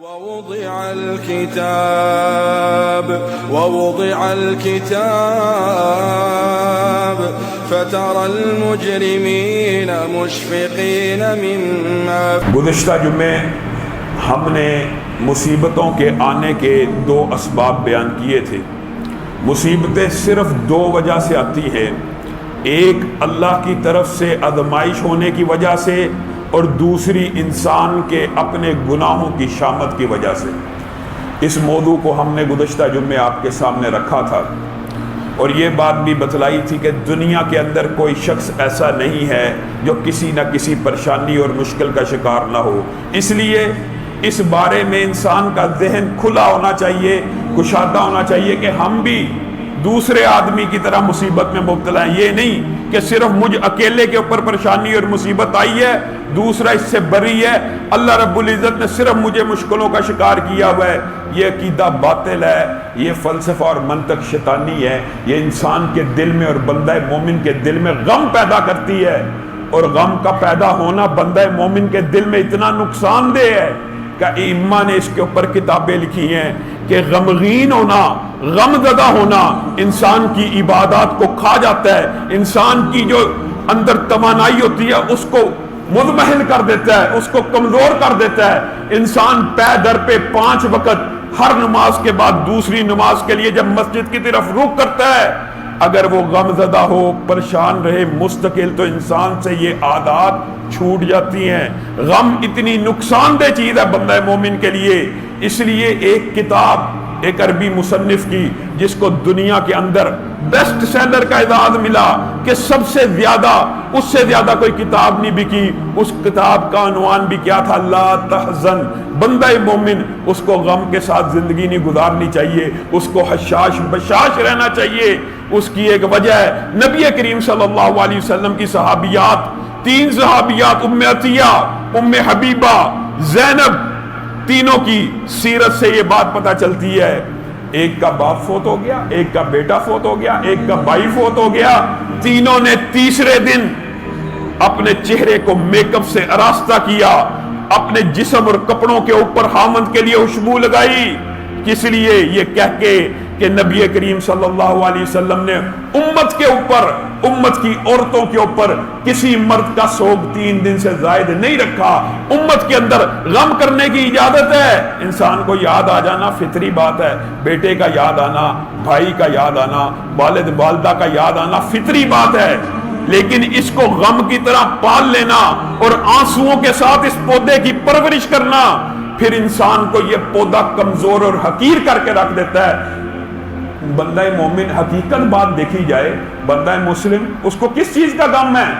ووضع الكتاب فترى المجرمين مشفقين مما گزشتہ جمعے ہم نے مصیبتوں کے آنے کے دو اسباب بیان کیے تھے۔ مصیبتیں صرف دو وجہ سے آتی ہیں، ایک اللہ کی طرف سے آزمائش ہونے کی وجہ سے، اور دوسری انسان کے اپنے گناہوں کی شامت کی وجہ سے۔ اس موضوع کو ہم نے گزشتہ جمعے آپ کے سامنے رکھا تھا، اور یہ بات بھی بتلائی تھی کہ دنیا کے اندر کوئی شخص ایسا نہیں ہے جو کسی نہ کسی پریشانی اور مشکل کا شکار نہ ہو۔ اس لیے اس بارے میں انسان کا ذہن کھلا ہونا چاہیے، کشادہ ہونا چاہیے کہ ہم بھی دوسرے آدمی کی طرح مصیبت میں مبتلا ہیں۔ یہ نہیں کہ صرف مجھ اکیلے کے اوپر پریشانی اور مصیبت آئی ہے، دوسرا اس سے بری ہے، اللہ رب العزت نے صرف مجھے مشکلوں کا شکار کیا ہوا ہے۔ یہ عقیدہ باطل ہے، یہ فلسفہ اور منطق شیطانی ہے، یہ انسان کے دل میں اور بندہ مومن کے دل میں غم پیدا کرتی ہے، اور غم کا پیدا ہونا بندہ مومن کے دل میں اتنا نقصان دہ ہے کہ ائمہ نے اس کے اوپر کتابیں لکھی ہیں کہ غمگین ہونا، غم زدہ ہونا انسان کی عبادات کو کھا جاتا ہے، انسان کی جو اندر توانائی ہوتی ہے اس کو مضمحل کر دیتا ہے، اس کو کمزور کر دیتا ہے۔ انسان پے در پہ 5 وقت ہر نماز کے بعد دوسری نماز کے لیے جب مسجد کی طرف رخ کرتا ہے، اگر وہ غم زدہ ہو، پریشان رہے مستقل، تو انسان سے یہ عادات چھوٹ جاتی ہیں۔ غم اتنی نقصان دہ چیز ہے بندہ مومن کے لیے۔ اس لیے ایک کتاب ایک عربی مصنف کی جس کو دنیا کے اندر بیسٹ سیلر کا اعزاز ملا کہ سب سے زیادہ، اس سے زیادہ کوئی کتاب نہیں بکی، اس کتاب کا عنوان بھی کیا تھا؟ لا تحزن۔ بندہ مومن اس کو غم کے ساتھ زندگی نہیں گزارنی چاہیے، اس کو حشاش بشاش رہنا چاہیے۔ اس کی ایک وجہ ہے نبی کریم صلی اللہ علیہ وسلم کی صحابیات، 3 صحابیات، ام عطیہ، ام حبیبہ، زینب، تینوں کی سیرت سے یہ بات پتہ چلتی ہے، ایک کا باپ فوت ہو گیا، ایک کا بیٹا فوت ہو گیا، ایک کا بھائی فوت ہو گیا، تینوں نے تیسرے دن اپنے چہرے کو میک اپ سے آراستہ کیا، اپنے جسم اور کپڑوں کے اوپر خامند کے لیے خوشبو لگائی۔ کس لیے؟ یہ کہہ کے کہ نبی کریم صلی اللہ علیہ وسلم نے امت کے اوپر، امت کی عورتوں کے اوپر کسی مرد کا سوگ 3 دن سے زائد نہیں رکھا۔ امت کے اندر غم کرنے کی اجازت ہے، انسان کو یاد آ جانا فطری بات ہے، بیٹے کا یاد آنا، بھائی کا یاد آنا، والد والدہ کا یاد آنا فطری بات ہے، لیکن اس کو غم کی طرح پال لینا اور آنسوؤں کے ساتھ اس پودے کی پرورش کرنا، پھر انسان کو یہ پودا کمزور اور حقیر کر کے رکھ دیتا ہے۔ بندہ مومن حقیقت بات دیکھی جائے، بندہ مسلم اس کو کس چیز کا غم ہے؟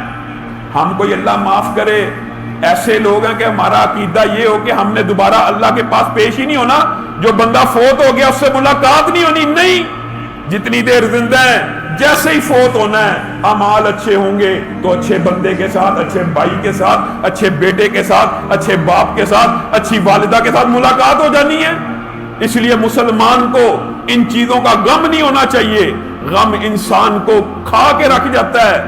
ہم کو اللہ معاف کرے ایسے لوگ ہیں کہ ہمارا عقیدہ یہ ہو کہ ہم نے دوبارہ اللہ کے پاس پیش ہی نہیں ہونا، جو بندہ فوت ہو گیا اس سے ملاقات نہیں ہونی، نہیں، جتنی دیر زندہ ہے جیسے ہی فوت ہونا ہے، اعمال اچھے ہوں گے تو اچھے بندے کے ساتھ، اچھے بھائی کے ساتھ، اچھے بیٹے کے ساتھ، اچھے باپ کے ساتھ، اچھی والدہ کے ساتھ ملاقات ہو جانی ہے۔ اس لیے مسلمان کو ان چیزوں کا غم نہیں ہونا چاہیے، غم انسان کو کھا کے رکھ جاتا ہے۔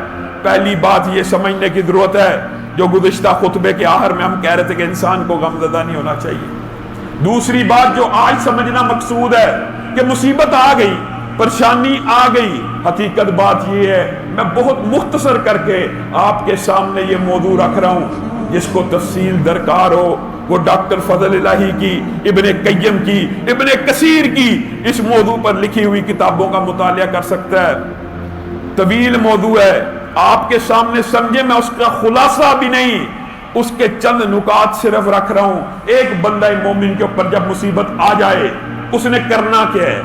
پہلی بات یہ سمجھنے کی ضرورت ہے جو گزشتہ خطبے کے آخر میں ہم کہہ رہے تھے کہ انسان کو غم زدہ نہیں ہونا چاہیے۔ دوسری بات جو آج سمجھنا مقصود ہے کہ مصیبت آ گئی، پریشانی آ گئی، حقیقت بات یہ ہے، میں بہت مختصر کر کے آپ کے سامنے یہ موضوع رکھ رہا ہوں، جس کو تفصیل درکار ہو وہ ڈاکٹر فضل الہی کی، ابن قیم کی، ابن کثیر کی اس موضوع پر لکھی ہوئی کتابوں کا مطالعہ کر سکتا ہے۔ طویل موضوع ہے، آپ کے سامنے سمجھے، میں اس کا خلاصہ بھی نہیں، اس کے چند نکات صرف رکھ رہا ہوں۔ ایک بندہ مومن کے اوپر جب مصیبت آ جائے اس نے کرنا کیا ہے؟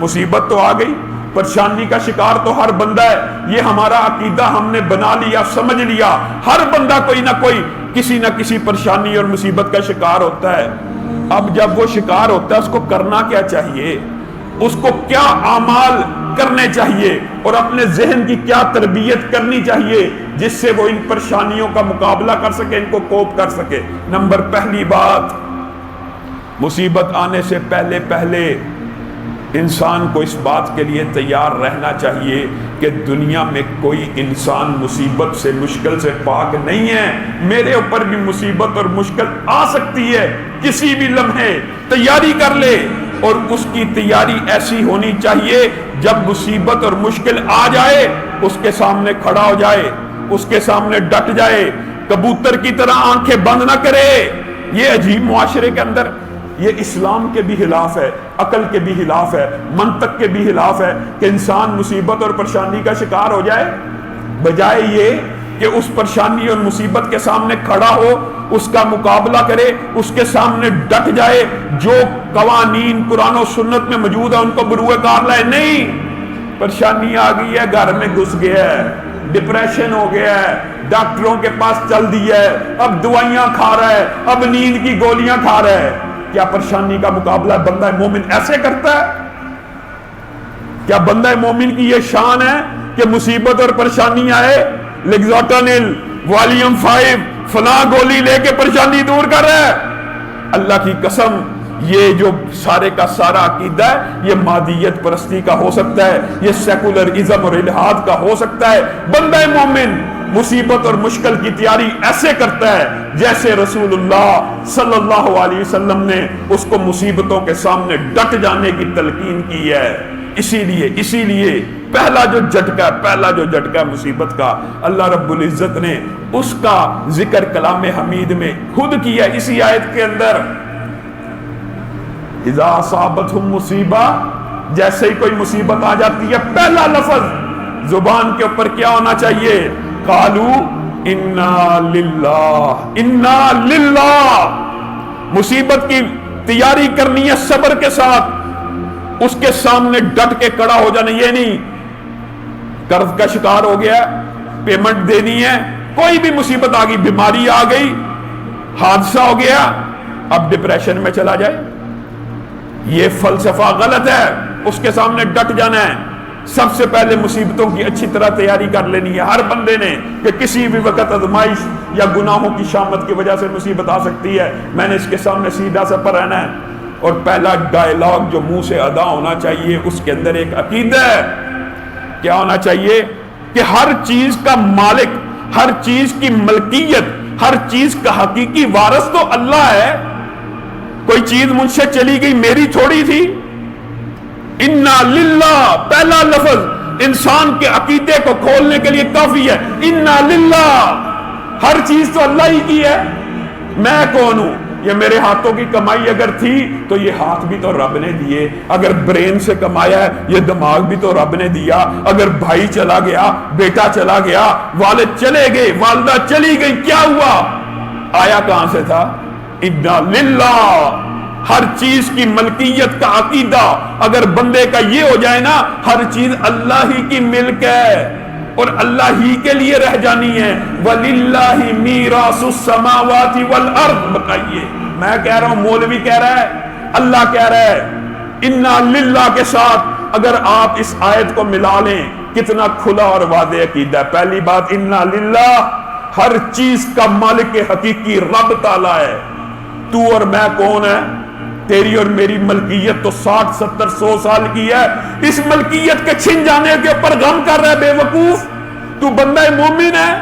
مصیبت تو آ گئی، پریشانی کا شکار تو ہر بندہ ہے، یہ ہمارا عقیدہ ہم نے بنا لیا، سمجھ لیا، ہر بندہ کوئی نہ کوئی کسی نہ کسی پریشانی اور مصیبت کا شکار ہوتا ہے۔ اب جب وہ شکار ہوتا ہے اس کو کرنا کیا چاہیے؟ اس کو کیا اعمال کرنے چاہیے اور اپنے ذہن کی کیا تربیت کرنی چاہیے جس سے وہ ان پریشانیوں کا مقابلہ کر سکے، ان کو کوپ کر سکے؟ پہلی بات، مصیبت آنے سے پہلے انسان کو اس بات کے لیے تیار رہنا چاہیے کہ دنیا میں کوئی انسان مصیبت سے مشکل سے پاک نہیں ہے. میرے اوپر بھی مصیبت اور مشکل آ سکتی ہے, کسی بھی لمحے تیاری کر لے, اور اس کی تیاری ایسی ہونی چاہیے جب مصیبت اور مشکل آ جائے اس کے سامنے کھڑا ہو جائے, اس کے سامنے ڈٹ جائے, کبوتر کی طرح آنکھیں بند نہ کرے. یہ عجیب معاشرے کے اندر یہ اسلام کے بھی خلاف ہے, عقل کے بھی خلاف ہے, منطق کے بھی خلاف ہے کہ انسان مصیبت اور پریشانی کا شکار ہو جائے, بجائے یہ کہ اس پریشانی اور مصیبت کے سامنے کھڑا ہو, اس کا مقابلہ کرے, اس کے سامنے ڈٹ جائے, جو قوانین قرآن و سنت میں موجود ہے ان کو بروئے کار لائے. نہیں, پریشانی آ گئی ہے, گھر میں گھس گیا ہے, ڈپریشن ہو گیا ہے, ڈاکٹروں کے پاس چل دیا ہے, اب دوائیاں کھا رہا ہے, اب نیند کی گولیاں کھا رہا ہے. کیا پریشانی کا مقابلہ بندہ مومن ایسے کرتا ہے؟ کیا بندہ مومن کی یہ شان ہے کہ مصیبت اور پریشانی آئے لیگزوٹانل والیوم 5 فلاں گولی لے کے پریشانی دور کر رہا ہے؟ اللہ کی قسم, یہ جو سارے کا سارا عقیدہ ہے یہ مادیت پرستی کا ہو سکتا ہے, یہ سیکولرزم اور الہاد کا ہو سکتا ہے. بندہ مومن مصیبت اور مشکل کی تیاری ایسے کرتا ہے جیسے رسول اللہ صلی اللہ علیہ وسلم نے اس کو مصیبتوں کے سامنے ڈٹ جانے کی تلقین کی ہے. اسی لیے پہلا جو جھٹکا مصیبت کا, اللہ رب العزت نے اس کا ذکر کلام حمید میں خود کیا اسی آیت کے اندر. اذا اصابتہم مصیبہ, جیسے ہی کوئی مصیبت آ جاتی ہے پہلا لفظ زبان کے اوپر کیا ہونا چاہیے؟ قالو انا للہ. مصیبت کی تیاری کرنی ہے صبر کے ساتھ, اس کے سامنے ڈٹ کے کھڑا ہو جانا. یہ نہیں قرض کا شکار ہو گیا, پیمنٹ دینی ہے, کوئی بھی مصیبت آ گئی, بیماری آ گئی, حادثہ ہو گیا, اب ڈپریشن میں چلا جائے. یہ فلسفہ غلط ہے. اس کے سامنے ڈٹ جانا ہے. سب سے پہلے مصیبتوں کی اچھی طرح تیاری کر لینی ہے ہر بندے نے کہ کسی بھی وقت آزمائش یا گناہوں کی شامت کی وجہ سے مصیبت آ سکتی ہے, میں نے اس کے سامنے سیدھا سفر رہنا ہے. اور پہلا ڈائلاگ جو منہ سے ادا ہونا چاہیے اس کے اندر ایک عقیدہ ہے. کیا ہونا چاہیے؟ کہ ہر چیز کا مالک, ہر چیز کی ملکیت, ہر چیز کا حقیقی وارث تو اللہ ہے. کوئی چیز مجھ سے چلی گئی میری تھوڑی تھی. انا للہ پہلا لفظ انسان کے عقیدے کو کھولنے کے لیے کافی ہے. انا للہ, ہر چیز تو اللہ ہی کی ہے. میں کون ہوں؟ یہ میرے ہاتھوں کی کمائی اگر تھی تو یہ ہاتھ بھی تو رب نے دیے. اگر برین سے کمایا ہے یہ دماغ بھی تو رب نے دیا. اگر بھائی چلا گیا, بیٹا چلا گیا, والد چلے گئے, والدہ چلی گئی, کیا ہوا؟ آیا کہاں سے تھا؟ انا للہ. ہر چیز کی ملکیت کا عقیدہ اگر بندے کا یہ ہو جائے نا, ہر چیز اللہ ہی کی ملک ہے اور اللہ ہی کے لیے رہ جانی ہے. وَلِلَّهِ مِيرَاثُ السَّمَاوَاتِ وَالْأَرْضِ. بتائیے, میں کہہ رہا ہوں, مولوی کہہ رہا ہے, اللہ کہہ رہا ہے. اِنَّا لِلَّهِ کے ساتھ اگر آپ اس آیت کو ملا لیں کتنا کھلا اور واضح عقیدہ ہے. پہلی بات, اِنَّا لِلَّهِ, ہر چیز کا مالک حقیقی رب تعالیٰ ہے. تو اور میں کون ہے؟ تیری اور میری ملکیت تو 60 70 100 سال کی ہے. اس ملکیت کے چھن جانے کے اوپر غم کر رہا ہے بے وقوف. تو بندہ مومن ہے,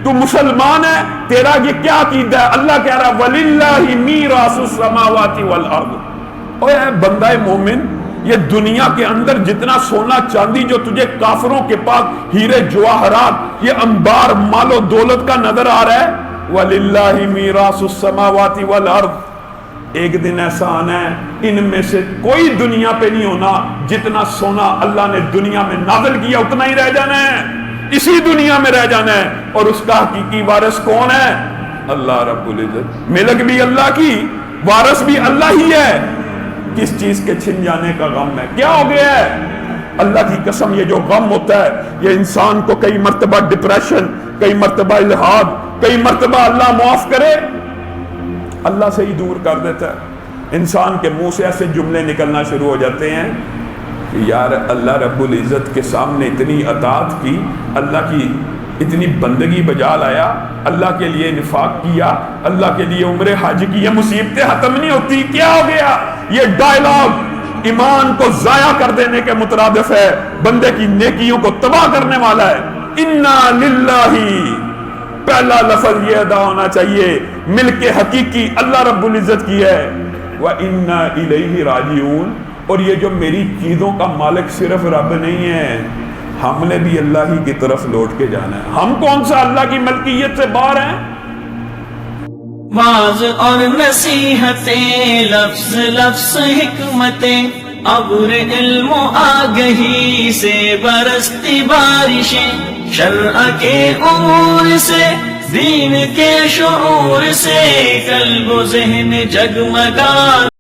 تو مسلمان ہے, تیرا یہ کیا عقیدہ ہے؟ اللہ کہہ رہا ہے وَلِلَّهِ مِيرَاثُ السَّمَاوَاتِ وَالْأَرْضِ. اوے بندہ مومن, یہ دنیا کے اندر جتنا سونا چاندی جو تجھے کافروں کے پاس ہیرے جواہرات, یہ انبار مال و دولت کا نظر آ رہا ہے. وَلِلَّهِ مِيرَاثُ السَّمَاوَاتِ وَالْأَرْضِ. ایک دن ایسا آنا ہے ان میں سے کوئی دنیا پہ نہیں ہونا جتنا سونا اللہ نے دنیا میں نازل کیا اتنا ہی رہ جانا ہے, اسی دنیا میں رہ جانا ہے. اور اس کا حقیقی وارث کون ہے؟ اللہ رب العزت. ملک بھی اللہ کی, وارث بھی اللہ ہی ہے. کس چیز کے چھن جانے کا غم ہے؟ کیا ہو گیا ہے؟ اللہ کی قسم, یہ جو غم ہوتا ہے یہ انسان کو کئی مرتبہ ڈپریشن, کئی مرتبہ الہاد, کئی مرتبہ اللہ معاف کرے اللہ سے ہی دور کر دیتا ہے. انسان کے منہ سے ایسے جملے نکلنا شروع ہو جاتے ہیں کہ یار اللہ رب العزت کے سامنے اتنی اطاعت کی, اللہ کی اتنی بندگی بجا لایا, اللہ کے لیے انفاق کیا, اللہ کے لیے عمرے حج کی, یہ مصیبتیں ختم نہیں ہوتی. کیا ہو گیا؟ یہ ڈائلاگ ایمان کو ضائع کر دینے کے مترادف ہے، بندے کی نیکیوں کو تباہ کرنے والا ہے۔ انا للہ، پہلا لفظ یہ ادا ہونا چاہیے، ملک حقیقی اللہ رب العزت کی ہے، وَإِنَّا إِلَيْهِ رَاجِعُونَ، اور یہ جو میری چیزوں کا مالک صرف رب نہیں ہے، ہم نے بھی اللہ ہی کی طرف لوٹ کے جانا ہے۔ ہم کون سا اللہ کی ملکیت سے باہر ہیں؟ واز اور نصیحتیں، لفظ لفظ حکمتیں، ابر علم و آگہی سے برستی بارشیں، شرع کے امور سے، دین کے شعور سے، قلب و ذہن جگمگا